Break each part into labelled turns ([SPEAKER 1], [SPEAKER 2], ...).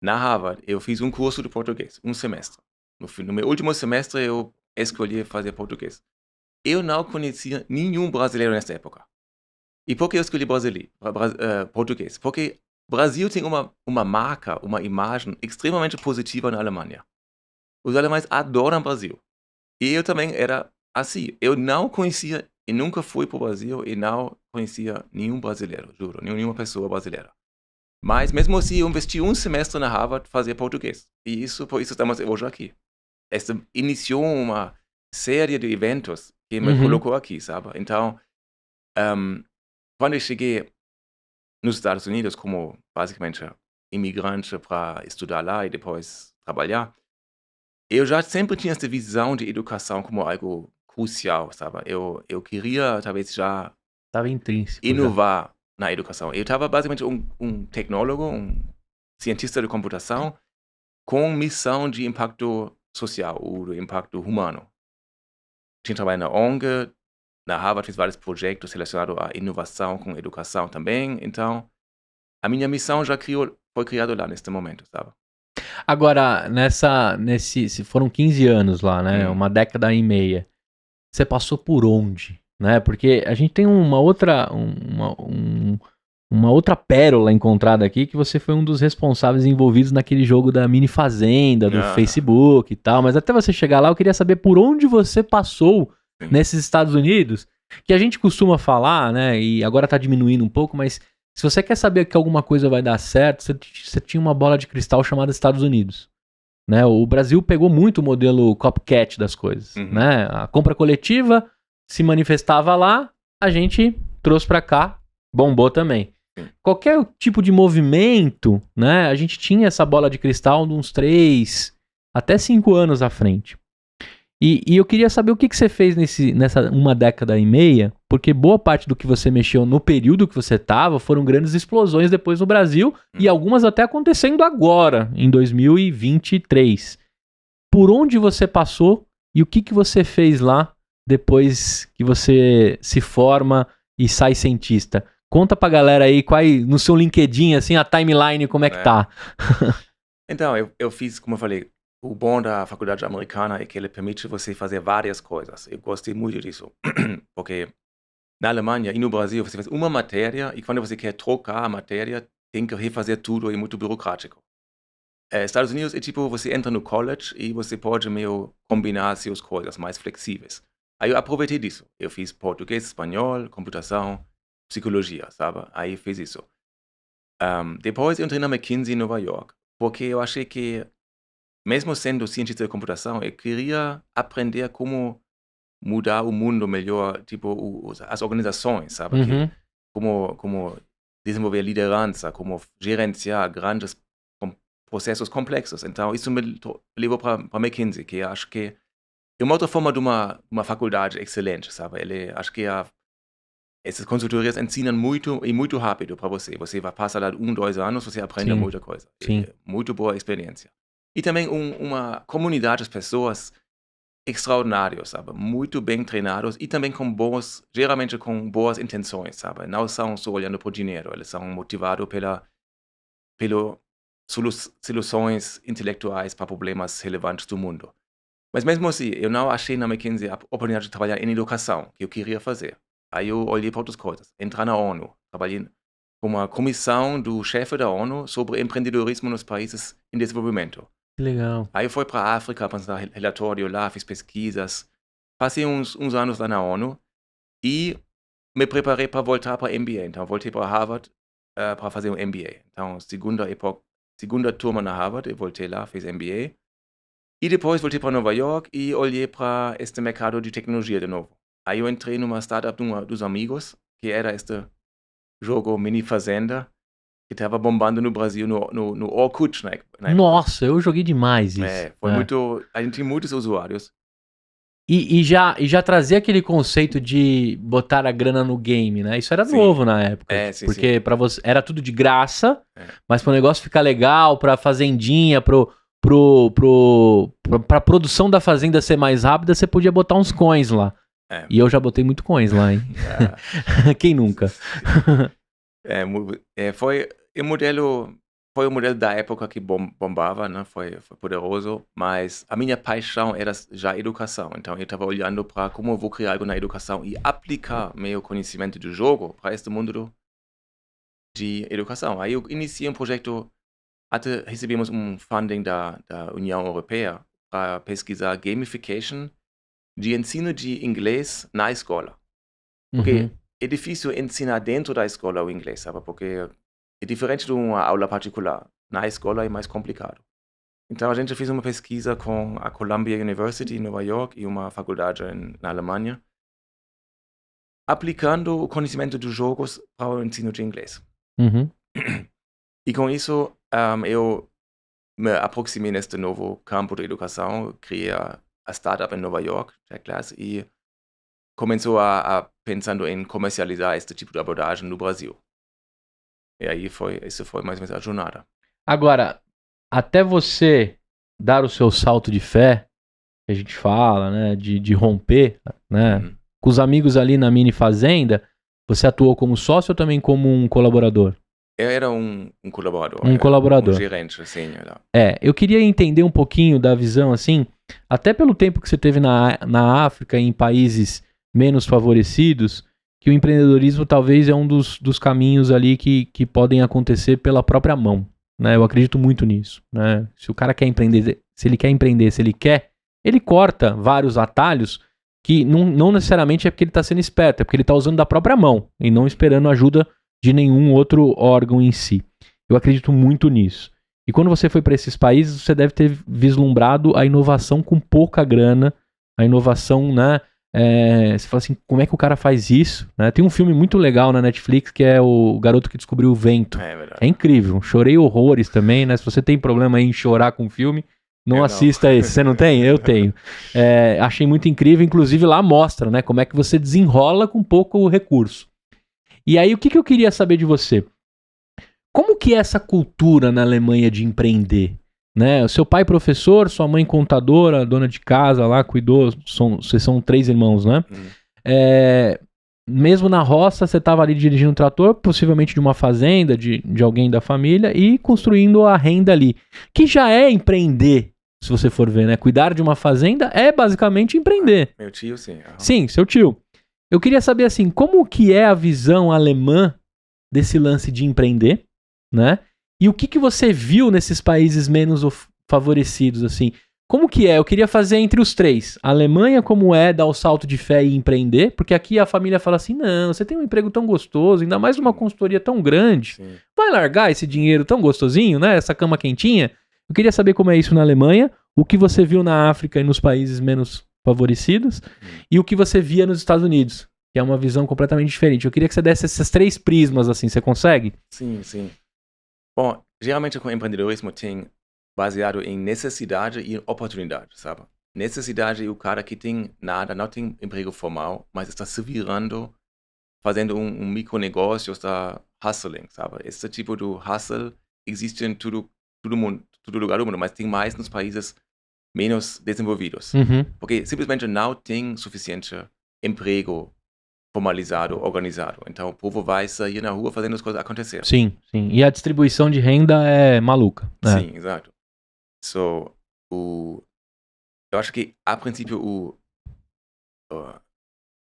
[SPEAKER 1] Na Harvard, eu fiz um curso de português, um semestre. No meu último semestre, eu escolhi fazer português. Eu não conhecia nenhum brasileiro nessa época. E por que eu escolhi português? Porque o Brasil tem uma marca, uma imagem extremamente positiva na Alemanha. Os alemães adoram o Brasil. E eu também era assim. Eu não conhecia, e nunca fui para o Brasil, e não conhecia nenhum brasileiro, juro, nenhuma pessoa brasileira. Mas mesmo assim, eu investi um semestre na Harvard fazer português. E por isso estamos hoje aqui. Essa iniciou uma série de eventos que me
[SPEAKER 2] Uhum.
[SPEAKER 1] colocou aqui, sabe? Então, quando eu cheguei nos Estados Unidos como basicamente imigrante para estudar lá e depois trabalhar, eu já sempre tinha essa visão de educação como algo crucial, sabe? Eu queria talvez já
[SPEAKER 2] Tava intrínseco já.
[SPEAKER 1] inovar na educação. Eu estava basicamente um tecnólogo, um cientista de computação com missão de impacto social ou de impacto humano. Tinha trabalhado na ONG, na Harvard fiz vários projetos relacionados à inovação com educação também, então a minha missão já foi criada lá neste momento, sabe?
[SPEAKER 2] Agora, se foram 15 anos lá, né? Uma década e meia. Você passou por onde? Né? Porque a gente tem uma outra pérola encontrada aqui, que você foi um dos responsáveis envolvidos naquele jogo da mini fazenda, do Facebook e tal. Mas até você chegar lá, eu queria saber por onde você passou nesses Estados Unidos, que a gente costuma falar, né? E agora tá diminuindo um pouco, mas se você quer saber que alguma coisa vai dar certo, você tinha uma bola de cristal chamada Estados Unidos. Né? O Brasil pegou muito o modelo copycat das coisas. Né? A compra coletiva se manifestava lá, a gente trouxe para cá, bombou também. Qualquer tipo de movimento, né? A gente tinha essa bola de cristal de uns 3 até 5 anos à frente. E eu queria saber o que você fez nessa uma década e meia, porque boa parte do que você mexeu no período que você estava foram grandes explosões depois no Brasil, e algumas até acontecendo agora, em 2023. Por onde você passou e o que você fez lá depois que você se forma e sai cientista? Conta pra galera aí, no seu LinkedIn, assim, a timeline, como é que tá?
[SPEAKER 1] Então, eu fiz, como eu falei, o bom da faculdade americana é que ele permite você fazer várias coisas. Eu gostei muito disso. Porque na Alemanha e no Brasil você faz uma matéria e quando você quer trocar a matéria, tem que refazer tudo, é muito burocrático. Estados Unidos é tipo, você entra no college e você pode meio combinar suas coisas mais flexíveis. Aí eu aproveitei disso. Eu fiz português, espanhol, computação, psicologia, sabe? Aí fiz isso. Depois eu entrei na McKinsey em Nova York, porque eu achei que mesmo sendo cientista de computação, eu queria aprender como mudar o mundo melhor, tipo, as organizações, sabe? Como desenvolver liderança, como gerenciar grandes processos complexos. Então, isso me levou para McKinsey, que eu acho que é uma outra forma de uma faculdade excelente, sabe? Acho que essas consultorias ensinam muito e muito rápido para você. Você vai passar lá 1, 2 anos, você aprende muita coisa.
[SPEAKER 2] Sim.
[SPEAKER 1] Muito boa experiência. E também uma comunidade de pessoas extraordinárias, sabe? Muito bem treinados e também geralmente com boas intenções, sabe? Não são só olhando por dinheiro, eles são motivados pela soluções intelectuais para problemas relevantes do mundo. Mas mesmo assim, eu não achei na McKinsey a oportunidade de trabalhar em educação, que eu queria fazer. Aí eu olhei para outras coisas. Entrar na ONU, trabalhei com uma comissão do chefe da ONU sobre empreendedorismo nos países em desenvolvimento.
[SPEAKER 2] Que legal.
[SPEAKER 1] Aí eu fui para a África, apresentar relatório lá, fiz pesquisas. Passei uns anos lá na ONU e me preparei para voltar para MBA. Então, voltei para Harvard para fazer um MBA. Então, segunda turma na Harvard, eu voltei lá, fiz MBA. E depois voltei para Nova York e olhei para este mercado de tecnologia de novo. Aí eu entrei numa startup dos amigos, que era este jogo Mini Fazenda, que estava bombando no Brasil, no Orkut, né?
[SPEAKER 2] Nossa, eu joguei demais isso.
[SPEAKER 1] Foi muito... A gente tinha muitos usuários.
[SPEAKER 2] E já trazia aquele conceito de botar a grana no game, né? Isso era novo na época. Porque para você era tudo de graça, mas para o negócio ficar legal, para fazendinha, pra produção da fazenda ser mais rápida, você podia botar uns coins lá. E eu já botei muito coins lá, hein? Quem nunca?
[SPEAKER 1] Foi um modelo... foi o modelo da época que bombava, né? Foi poderoso, mas a minha paixão era já a educação. Então eu estava olhando para como eu vou criar algo na educação e aplicar meu conhecimento do jogo para este mundo de educação. Aí eu iniciei um projeto, até recebemos um funding da União Europeia para pesquisar gamification de ensino de inglês na escola. Porque é difícil ensinar dentro da escola o inglês, sabe? Porque é diferente de uma aula particular. Na escola é mais complicado. Então a gente fez uma pesquisa com a Columbia University em Nova York e uma faculdade na Alemanha, aplicando o conhecimento dos jogos para o ensino de inglês. E com isso eu me aproximei neste novo campo de educação, criei a startup em Nova York, Checkclass, e começou a pensando em comercializar este tipo de abordagem no Brasil. E aí isso foi mais ou menos a jornada.
[SPEAKER 2] Agora, até você dar o seu salto de fé, que a gente fala, né, de romper, né, com os amigos ali na mini fazenda, você atuou como sócio ou também como um colaborador?
[SPEAKER 1] Eu era um colaborador.
[SPEAKER 2] Um colaborador.
[SPEAKER 1] Um gerente, assim.
[SPEAKER 2] Eu queria entender um pouquinho da visão, assim, até pelo tempo que você teve na África, em países menos favorecidos, que o empreendedorismo talvez é um dos caminhos ali que podem acontecer pela própria mão, né? Eu acredito muito nisso, né? Se o cara quer empreender, se ele quer, ele corta vários atalhos que não necessariamente é porque ele está sendo esperto, é porque ele está usando da própria mão e não esperando ajuda de nenhum outro órgão em si. Eu acredito muito nisso. E quando você foi para esses países, você deve ter vislumbrado a inovação com pouca grana, a inovação, né? Você fala assim, como é que o cara faz isso? Né? Tem um filme muito legal na Netflix que é o Garoto que Descobriu o Vento. É incrível, chorei horrores também, né? Se você tem problema aí em chorar com filme, não assista esse. Você não tem? Eu tenho. Achei muito incrível, inclusive lá mostra, né? Como é que você desenrola com pouco recurso. E aí, o que eu queria saber de você? Como que é essa cultura na Alemanha de empreender? Né? O seu pai professor, sua mãe contadora, dona de casa lá, cuidou, vocês são 3 irmãos, né? Mesmo na roça, você estava ali dirigindo um trator, possivelmente de uma fazenda, de alguém da família, e construindo a renda ali. Que já é empreender, se você for ver, né? Cuidar de uma fazenda é basicamente empreender.
[SPEAKER 1] Meu tio, sim.
[SPEAKER 2] Sim, seu tio. Eu queria saber, assim, como que é a visão alemã desse lance de empreender, né? E o que você viu nesses países menos favorecidos, assim? Como que é? Eu queria fazer entre os 3. A Alemanha, como é dar o salto de fé e empreender, porque aqui a família fala assim, não, você tem um emprego tão gostoso, ainda mais uma consultoria tão grande, vai largar esse dinheiro tão gostosinho, né? Essa cama quentinha. Eu queria saber como é isso na Alemanha, o que você viu na África e nos países menos favorecidos, e o que você via nos Estados Unidos, que é uma visão completamente diferente. Eu queria que você desse esses 3 prismas, assim, você consegue?
[SPEAKER 1] Sim, sim. Bom, geralmente com empreendedorismo tem baseado em necessidade e oportunidade, sabe? Necessidade é o cara que tem nada, não tem emprego formal, mas está se virando, fazendo um micronegócio, está hustling, sabe? Esse tipo de hustle existe em todo lugar do mundo, mas tem mais nos países menos desenvolvidos. Porque simplesmente não tem suficiente emprego formalizado, organizado. Então o povo vai sair na rua fazendo as coisas acontecer.
[SPEAKER 2] Sim, sim. E a distribuição de renda é maluca.
[SPEAKER 1] Sim, exato. Eu acho que, a princípio,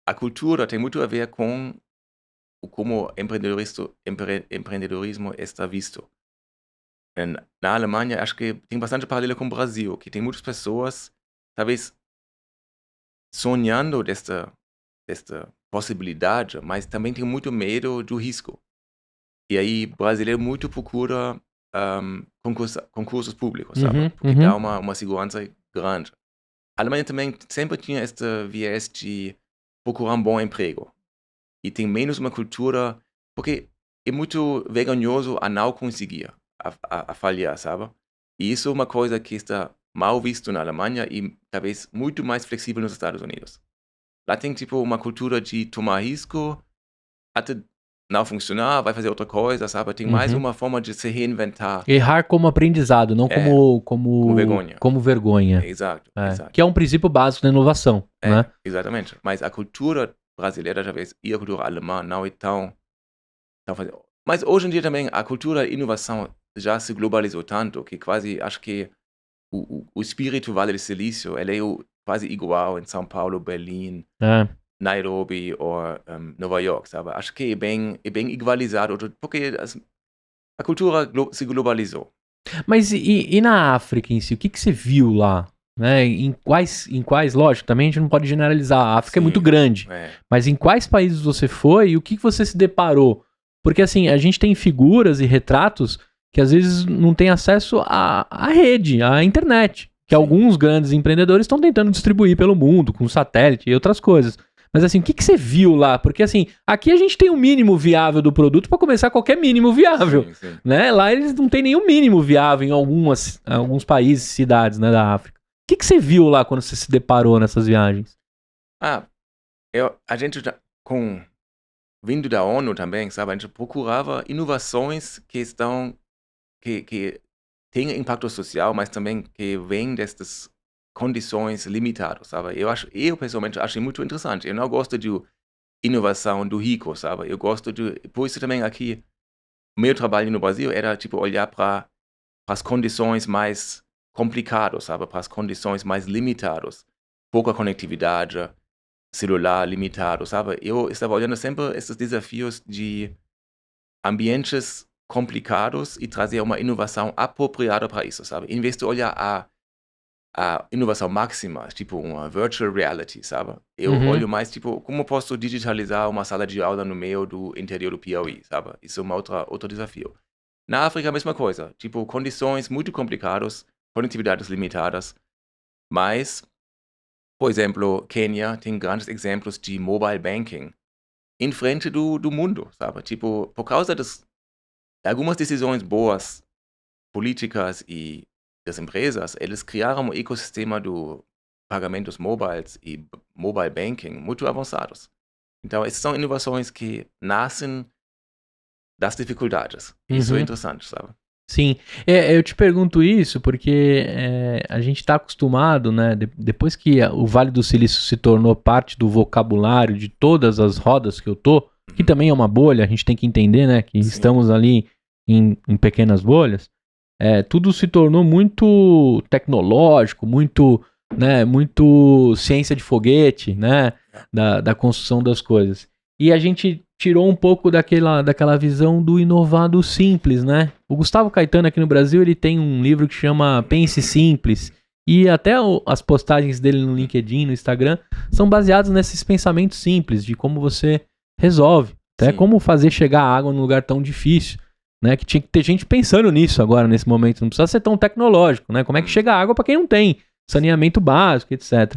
[SPEAKER 1] a cultura tem muito a ver com como empreendedorismo está visto. Na Alemanha, acho que tem bastante paralelo com o Brasil, que tem muitas pessoas, talvez, sonhando desta possibilidade, mas também tem muito medo do risco. E aí, brasileiro muito procura concursos públicos, sabe? Porque dá uma segurança grande. A Alemanha também sempre tinha este viés de procurar um bom emprego. E tem menos uma cultura, porque é muito vergonhoso a não conseguir, a falhar, sabe? E isso é uma coisa que está mal visto na Alemanha e talvez muito mais flexível nos Estados Unidos. Lá tem tipo uma cultura de tomar risco, até não funcionar, vai fazer outra coisa, sabe? Tem mais uma forma de se reinventar.
[SPEAKER 2] Errar como aprendizado, não como vergonha. Como vergonha.
[SPEAKER 1] Exato.
[SPEAKER 2] Que é um princípio básico da inovação. Né?
[SPEAKER 1] Exatamente. Mas a cultura brasileira, talvez, e a cultura alemã não é tão fácil. Mas hoje em dia também, a cultura de inovação já se globalizou tanto que quase acho que o espírito Vale do Silício ele é quase igual em São Paulo, Berlim, Nairobi ou Nova York, sabe? Acho que é bem igualizado, porque a cultura se globalizou.
[SPEAKER 2] Mas e na África em si, o que você viu lá? Né? Em quais, lógico, também a gente não pode generalizar, a África é muito grande, mas em quais países você foi e o que você se deparou? Porque assim, a gente tem figuras e retratos que às vezes não tem acesso à rede, à internet, que alguns grandes empreendedores estão tentando distribuir pelo mundo, com satélite e outras coisas. Mas assim, o que você viu lá? Porque assim, aqui a gente tem o mínimo viável do produto para começar qualquer mínimo viável, né? Lá eles não têm nenhum mínimo viável em alguns países, cidades, né, da África. O que você viu lá quando você se deparou nessas viagens?
[SPEAKER 1] A gente, vindo da ONU também, sabe? A gente procurava inovações que têm impacto social, mas também que vêm dessas condições limitadas, sabe? Eu pessoalmente achei muito interessante. Eu não gosto de inovação do rico, sabe? Eu gosto por isso também aqui, o meu trabalho no Brasil era, olhar para as condições mais complicadas, sabe? Para as condições mais limitadas. Pouca conectividade, celular limitado, sabe? Eu estava olhando sempre esses desafios de ambientes complicados e trazer uma inovação apropriada para isso, sabe? Em vez de olhar a inovação máxima, uma virtual reality, sabe? Eu olho mais, como posso digitalizar uma sala de aula no meio do interior do Piauí, sabe? Isso é outro desafio. Na África, a mesma coisa. Condições muito complicadas, conectividades limitadas, mas, por exemplo, Quênia tem grandes exemplos de mobile banking em frente do mundo, sabe? Por causa de algumas decisões boas, políticas e das empresas, eles criaram um ecossistema de pagamentos mobiles e mobile banking muito avançados. Então, essas são inovações que nascem das dificuldades. Isso é interessante, sabe?
[SPEAKER 2] Sim, eu te pergunto isso porque a gente está acostumado, né? Depois que o Vale do Silício se tornou parte do vocabulário de todas as rodas que eu tô, que também é uma bolha, a gente tem que entender, né? Que estamos ali em pequenas bolhas. Tudo se tornou muito tecnológico, muito ciência de foguete, né? Da construção das coisas. E a gente tirou um pouco daquela visão do inovado simples, né? O Gustavo Caetano aqui no Brasil, ele tem um livro que chama Pense Simples. E até as postagens dele no LinkedIn, no Instagram, são baseadas nesses pensamentos simples, de como você resolve. Até como fazer chegar a água num lugar tão difícil. Né, que tinha que ter gente pensando nisso agora, nesse momento. Não precisa ser tão tecnológico, né? Como é que chega água para quem não tem? Saneamento básico, etc.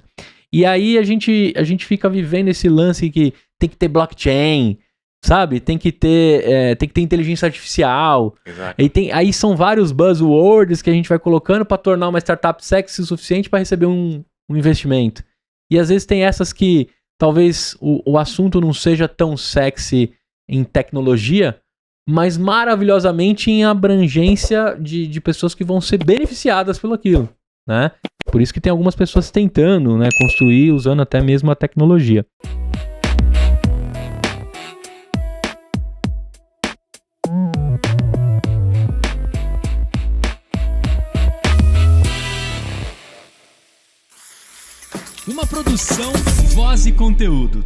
[SPEAKER 2] E aí a gente fica vivendo esse lance que tem que ter blockchain, sabe? Tem que ter inteligência artificial.
[SPEAKER 1] Exato.
[SPEAKER 2] Aí são vários buzzwords que a gente vai colocando para tornar uma startup sexy o suficiente para receber um investimento. E às vezes tem essas que talvez o assunto não seja tão sexy em tecnologia, mas maravilhosamente em abrangência de pessoas que vão ser beneficiadas pelo aquilo, né? Por isso que tem algumas pessoas tentando, né, construir usando até mesmo a tecnologia.
[SPEAKER 3] Uma produção, voz e conteúdo.